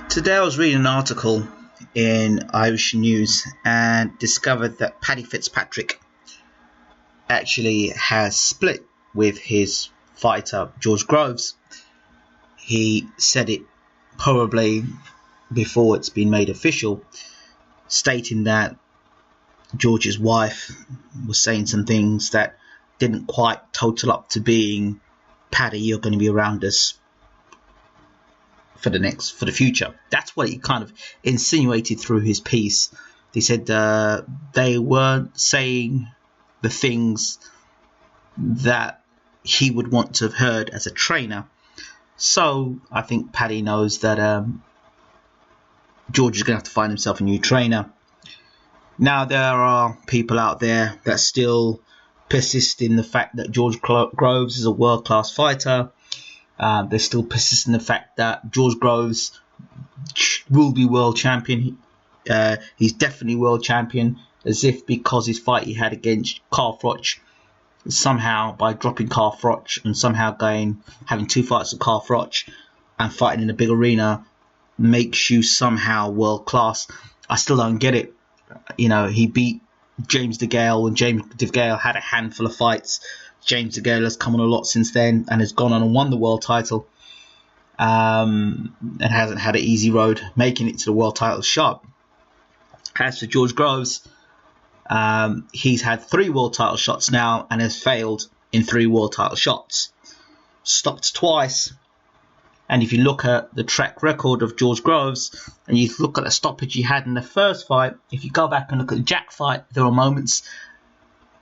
Today I was reading an article in Irish News and discovered that Paddy Fitzpatrick actually has split with his fighter George Groves. He said it probably before it's been made official, stating that George's wife was saying some things that didn't quite total up to being, Paddy, you're going to be around us for the future. That's what he kind of insinuated through his piece. They said they weren't saying the things that he would want to have heard as a trainer. So I think Paddy knows that George is going to have to find himself a new trainer. Now there are people out there that still persist in the fact that George Groves is a world-class fighter. They still persist in the fact that George Groves will be world champion. He's definitely world champion, as if because his fight he had against Carl Froch, somehow by dropping Carl Froch and somehow having two fights with Carl Froch and fighting in a big arena makes you somehow world class. I still don't get it. You know, he beat James DeGale when James DeGale had a handful of fights. James DeGale has come on a lot since then and has gone on and won the world title, and hasn't had an easy road making it to the world title shot. As for George Groves, he's had 3 world title shots now and has failed in 3 world title shots. Stopped twice. And if you look at the track record of George Groves and you look at the stoppage he had in the first fight, if you go back and look at the Jack fight, there were moments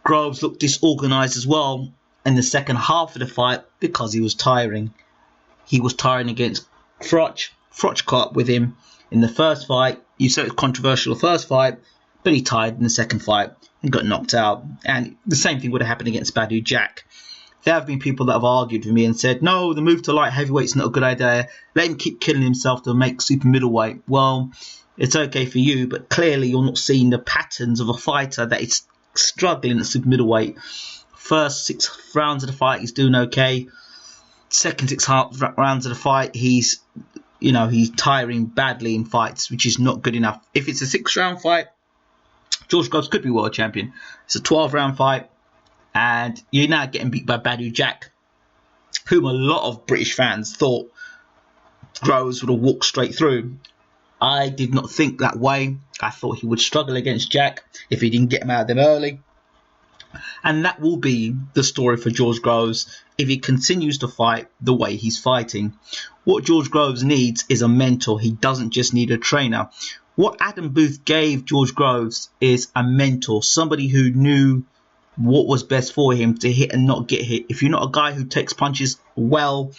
Groves looked disorganised as well in the second half of the fight because he was tiring. He was tiring against Froch. Froch caught up with him in the first fight. You said it was controversial the first fight, but he tired in the second fight and got knocked out. And the same thing would have happened against Badou Jack. There have been people that have argued with me and said, no, the move to light heavyweight's not a good idea. Let him keep killing himself to make super middleweight. Well, it's okay for you, but clearly you're not seeing the patterns of a fighter that is struggling at super middleweight. First 6 rounds of the fight, he's doing okay. Second 6 rounds of the fight, he's tiring badly in fights, which is not good enough. If it's a 6-round fight, George Groves could be world champion. It's a 12-round fight, and you're now getting beat by Badou Jack, whom a lot of British fans thought Groves would have walked straight through. I did not think that way. I thought he would struggle against Jack if he didn't get him out of them early. And that will be the story for George Groves if he continues to fight the way he's fighting. What George Groves needs is a mentor. He doesn't just need a trainer. What Adam Booth gave George Groves is a mentor, somebody who knew what was best for him to hit and not get hit. If you're not a guy who takes punches well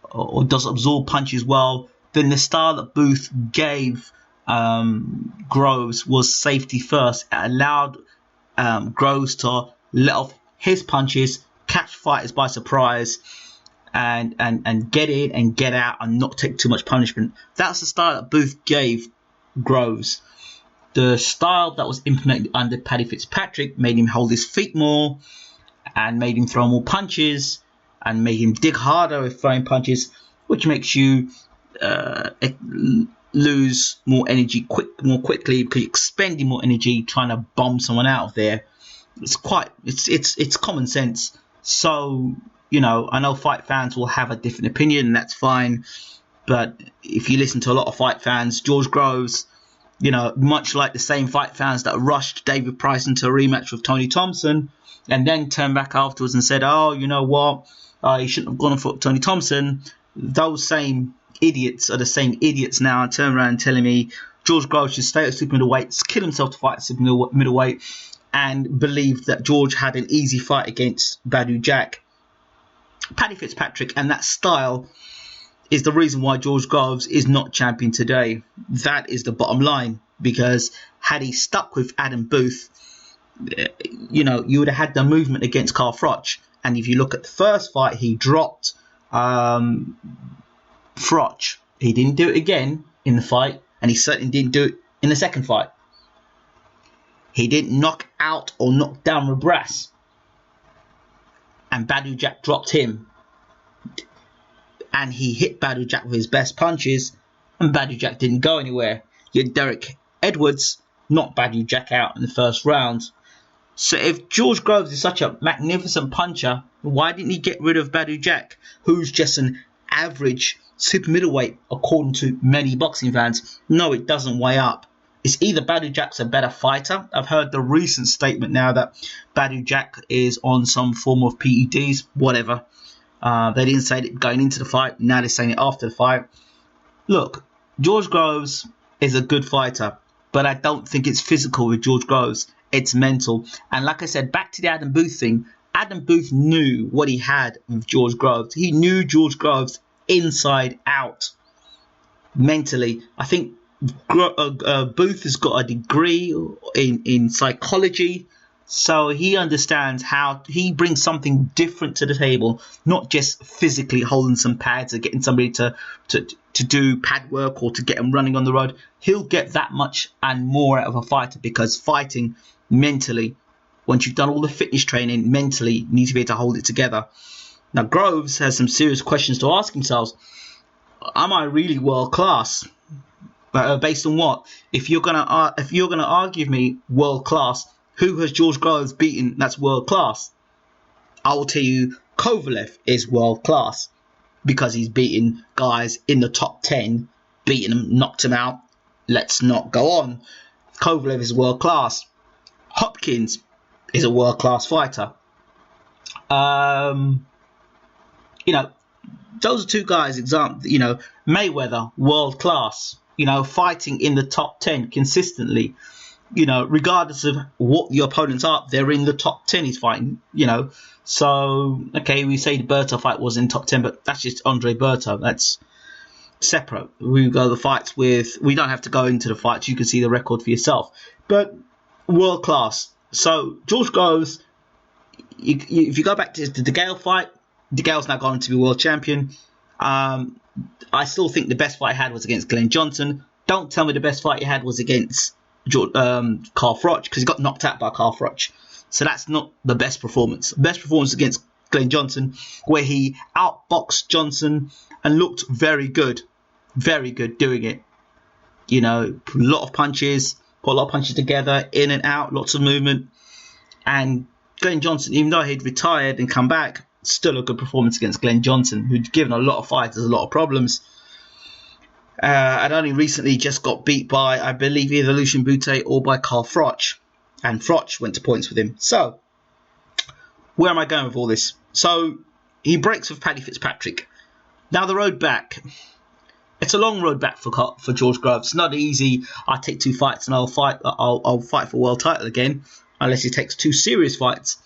or does absorb punches well, then the style that Booth gave Groves was safety first. It allowed Groves to let off his punches, catch fighters by surprise, and get in and get out and not take too much punishment. That's the style that Booth gave Groves. The style that was implemented under Paddy Fitzpatrick made him hold his feet more and made him throw more punches and made him dig harder with throwing punches, which makes you lose more energy more quickly because you're expending more energy trying to bomb someone out of there. It's common sense. So, I know fight fans will have a different opinion, and that's fine. But if you listen to a lot of fight fans, George Groves, much like the same fight fans that rushed David Price into a rematch with Tony Thompson and then turned back afterwards and said, oh, you know what, he shouldn't have gone for Tony Thompson. Those same idiots are the same idiots now and turn around telling me George Groves should stay at super middleweight, kill himself to fight at super middleweight, and believe that George had an easy fight against Badou Jack. Paddy Fitzpatrick and that style is the reason why George Groves is not champion today. That is the bottom line, because had he stuck with Adam Booth, you would have had the movement against Carl Froch. And if you look at the first fight, he dropped Froch. He didn't do it again in the fight, and he certainly didn't do it in the second fight. He didn't knock out or knock down Rabras, and Badou Jack dropped him. And he hit Badou Jack with his best punches, and Badou Jack didn't go anywhere. Yet Derek Edwards knocked Badou Jack out in the first round. So if George Groves is such a magnificent puncher, why didn't he get rid of Badou Jack, who's just an average super middleweight according to many boxing fans? No, it doesn't weigh up. It's either Badou Jack's a better fighter. I've heard the recent statement now that Badou Jack is on some form of PEDs, whatever. They didn't say it going into the fight. Now they're saying it after the fight. Look, George Groves is a good fighter, but I don't think it's physical with George Groves. It's mental. And like I said, back to the Adam Booth thing, Adam Booth knew what he had with George Groves. He knew George Groves inside out. Mentally, I think Booth has got a degree in psychology, so he understands how he brings something different to the table, not just physically holding some pads or getting somebody to do pad work or to get him running on the road. He'll get that much and more out of a fighter, because fighting mentally, once you've done all the fitness training, mentally you need to be able to hold it together. Now Groves has some serious questions to ask himself. Am I really world class? Based on what? If you're gonna argue with me world class, who has George Groves beaten that's world class? I will tell you, Kovalev is world class because he's beaten guys in the top 10, beaten them, knocked them out. Let's not go on. Kovalev is world class. Hopkins is a world class fighter. Those are two guys. Example, Mayweather, world class. Fighting in the top 10 consistently. Regardless of what the opponents are, they're in the top 10 he's fighting, So, okay, we say the Berto fight was in top 10, but that's just Andre Berto. That's separate. We go the fights with... We don't have to go into the fights. You can see the record for yourself. But world class. So, George Groves, if you go back to the DeGale fight, DeGale's now gone to be world champion. I still think the best fight he had was against Glenn Johnson. Don't tell me the best fight he had was against Carl Froch, because he got knocked out by Carl Froch. So that's not the best performance. The best performance against Glenn Johnson, where he outboxed Johnson and looked very good doing it. A lot of punches, put a lot of punches together, in and out, lots of movement. And Glenn Johnson, even though he'd retired and come back, still a good performance against Glenn Johnson, who'd given a lot of fighters a lot of problems. And only recently just got beat by, I believe, either Lucien Boutte or by Carl Froch. And Froch went to points with him. So, where am I going with all this? So, he breaks with Paddy Fitzpatrick. Now, the road back. It's a long road back for George Groves. It's not easy. I take 2 fights and I'll fight for world title again, unless he takes 2 serious fights.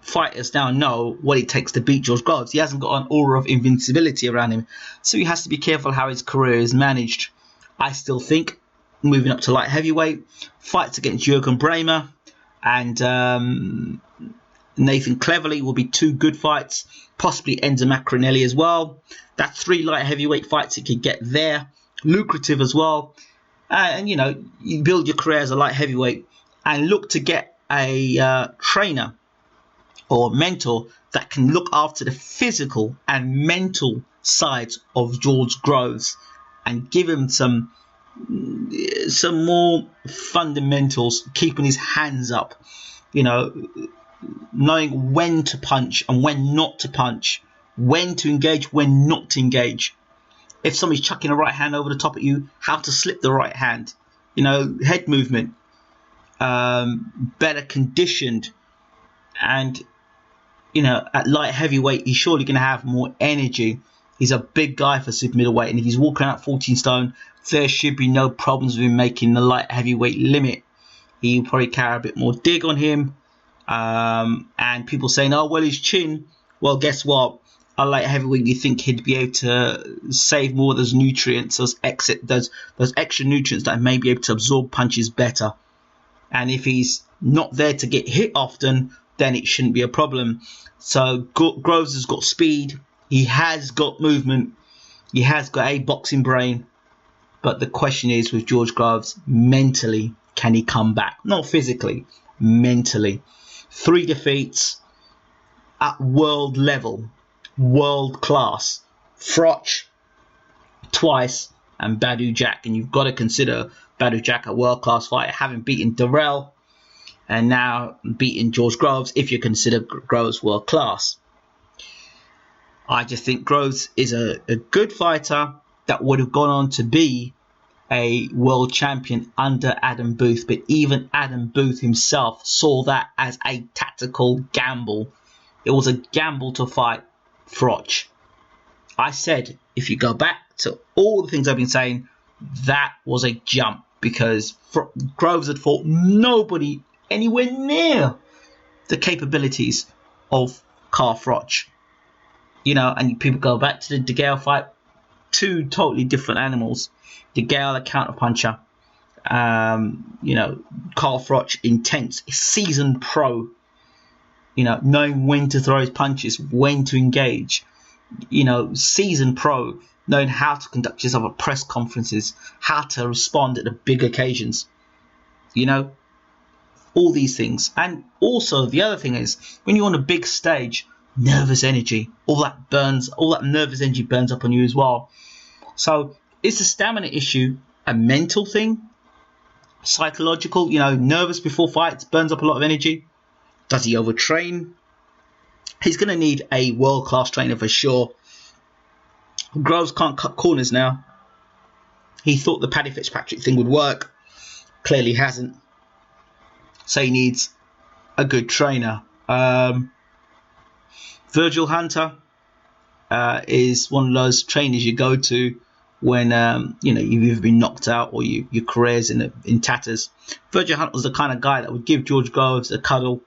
Fighters now know what it takes to beat George Groves. He hasn't got an aura of invincibility around him, so he has to be careful how his career is managed. I still think moving up to light heavyweight, fights against Jürgen Bremer and Nathan Cleverly will be 2 good fights, possibly Enzo Macronelli as well. That's 3 light heavyweight fights he could get there, lucrative as well. And you build your career as a light heavyweight and look to get a trainer or mentor that can look after the physical and mental sides of George Groves and give him some more fundamentals, keeping his hands up, knowing when to punch and when not to punch, when to engage, when not to engage. If somebody's chucking a right hand over the top at you, how to slip the right hand, head movement, better conditioned. And at light heavyweight, he's surely going to have more energy. He's a big guy for super middleweight, and if he's walking out 14 stone, there should be no problems with him making the light heavyweight limit. He'll probably carry a bit more dig on him. And people saying, oh, well, his chin. Well, guess what? A light heavyweight, you think he'd be able to save more of those nutrients, those extra nutrients that may be able to absorb punches better. And if he's not there to get hit often, then it shouldn't be a problem. So Groves has got speed. He has got movement. He has got a boxing brain. But the question is with George Groves, mentally, can he come back? Not physically, mentally. 3 defeats at world level, world class. Froch, twice, and Badou Jack, and you've got to consider Badou Jack a world-class fighter, having beaten Darrell and now beating George Groves, if you consider Groves world-class. I just think Groves is a good fighter that would have gone on to be a world champion under Adam Booth, but even Adam Booth himself saw that as a tactical gamble. It was a gamble to fight Froch. I said, if you go back to all the things I've been saying, that was a jump, because Groves had fought nobody anywhere near the capabilities of Carl Froch. You know, and people go back to the De Gale fight, two totally different animals. De Gale, a counterpuncher. You know, Carl Froch, intense, seasoned pro. You know, knowing when to throw his punches, when to engage. You know, seasoned pro, knowing how to conduct yourself at press conferences, how to respond at the big occasions. You know, all these things. And also, the other thing is, when you're on a big stage, nervous energy, all that nervous energy burns up on you as well. So, is the stamina issue a mental thing? Psychological? You know, nervous before fights, burns up a lot of energy. Does he overtrain? He's going to need a world-class trainer for sure. Groves can't cut corners now. He thought the Paddy Fitzpatrick thing would work. Clearly hasn't. So he needs a good trainer. Virgil Hunter is one of those trainers you go to when you know, you've either been knocked out or your career's in tatters. Virgil Hunter was the kind of guy that would give George Groves a cuddle.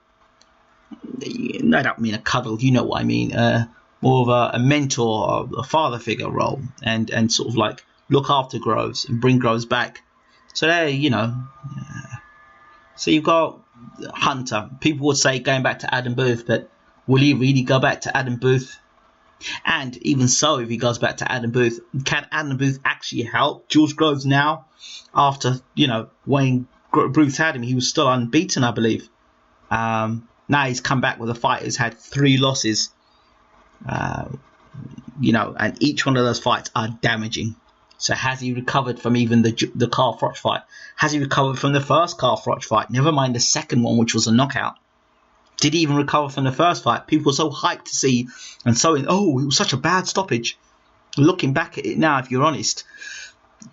I don't mean a cuddle, you know what I mean. More of a mentor, a father figure role, and sort of like look after Groves and bring Groves back. So there, you know. So you've got Hunter. People would say going back to Adam Booth, but will he really go back to Adam Booth? And even so, if he goes back to Adam Booth, can Adam Booth actually help George Groves now? After, you know, when Booth had him, he was still unbeaten, I believe. Now he's come back with a fight who's had 3 losses. You know, and each one of those fights are damaging. So has he recovered from even the Carl Froch fight? Has he recovered from the first Carl Froch fight? Never mind the second one, which was a knockout. Did he even recover from the first fight? People were so hyped to see, and so, oh, it was such a bad stoppage. Looking back at it now, if you're honest,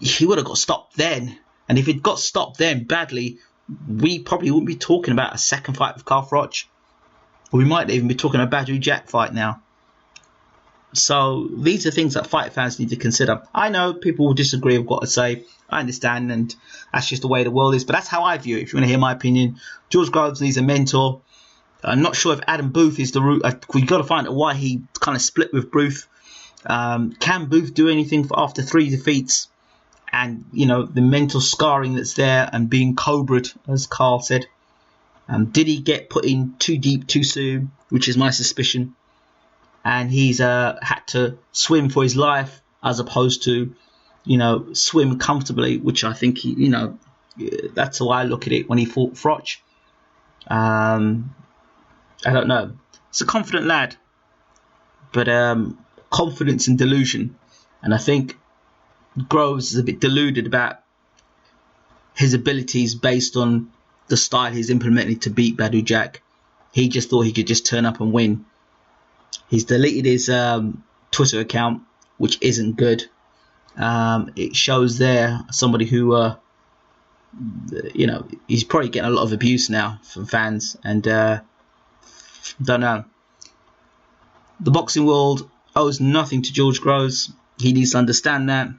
he would have got stopped then. And if he'd got stopped then badly, we probably wouldn't be talking about a second fight with Carl Froch. We might even be talking about a Badou Jack fight now. So these are things that fight fans need to consider. I know people will disagree with what I say. I understand, and that's just the way the world is. But that's how I view it. If you want to hear my opinion, George Groves needs a mentor. I'm not sure if Adam Booth is the route. We've got to find out why he kind of split with Booth. Can Booth do anything after 3 defeats? And, you know, the mental scarring that's there and being cobra'd, as Carl said. Did he get put in too deep too soon, which is my suspicion. And he's had to swim for his life as opposed to, you know, swim comfortably, which I think, he, you know, that's how I look at it when he fought Froch. I don't know. He's a confident lad, but confidence and delusion. And I think Groves is a bit deluded about his abilities based on the style he's implemented to beat Badou Jack. He just thought he could just turn up and win. He's deleted his Twitter account, which isn't good. It shows there somebody who, you know, he's probably getting a lot of abuse now from fans, and don't know. The boxing world owes nothing to George Groves. He needs to understand that,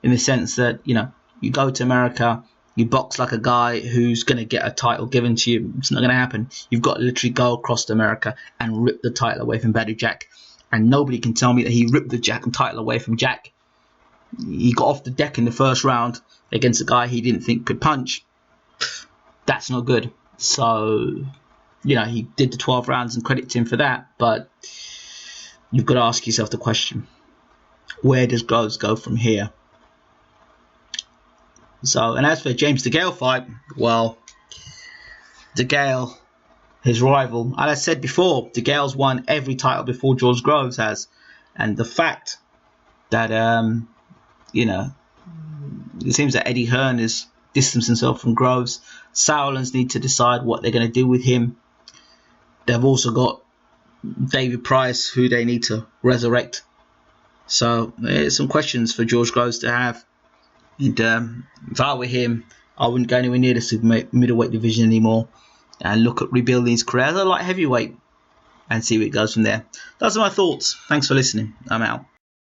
in the sense that, you know, you go to America, you box like a guy who's going to get a title given to you. It's not going to happen. You've got to literally go across to America and rip the title away from Badou Jack. And nobody can tell me that he ripped the title away from Jack. He got off the deck in the first round against a guy he didn't think could punch. That's not good. So, you know, he did the 12 rounds and credit to him for that. But you've got to ask yourself the question, where does Groves go from here? So, and as for James De Gale fight, well, De Gale, his rival, and I said before, De Gale's won every title before George Groves has. And the fact that, it seems that Eddie Hearn has distanced himself from Groves. Sauerlands need to decide what they're going to do with him. They've also got David Price, who they need to resurrect. So there's some questions for George Groves to have. And if I were him, I wouldn't go anywhere near the super middleweight division anymore and look at rebuilding his career as a light heavyweight and see where it goes from there. Those are my thoughts. Thanks for listening. I'm out.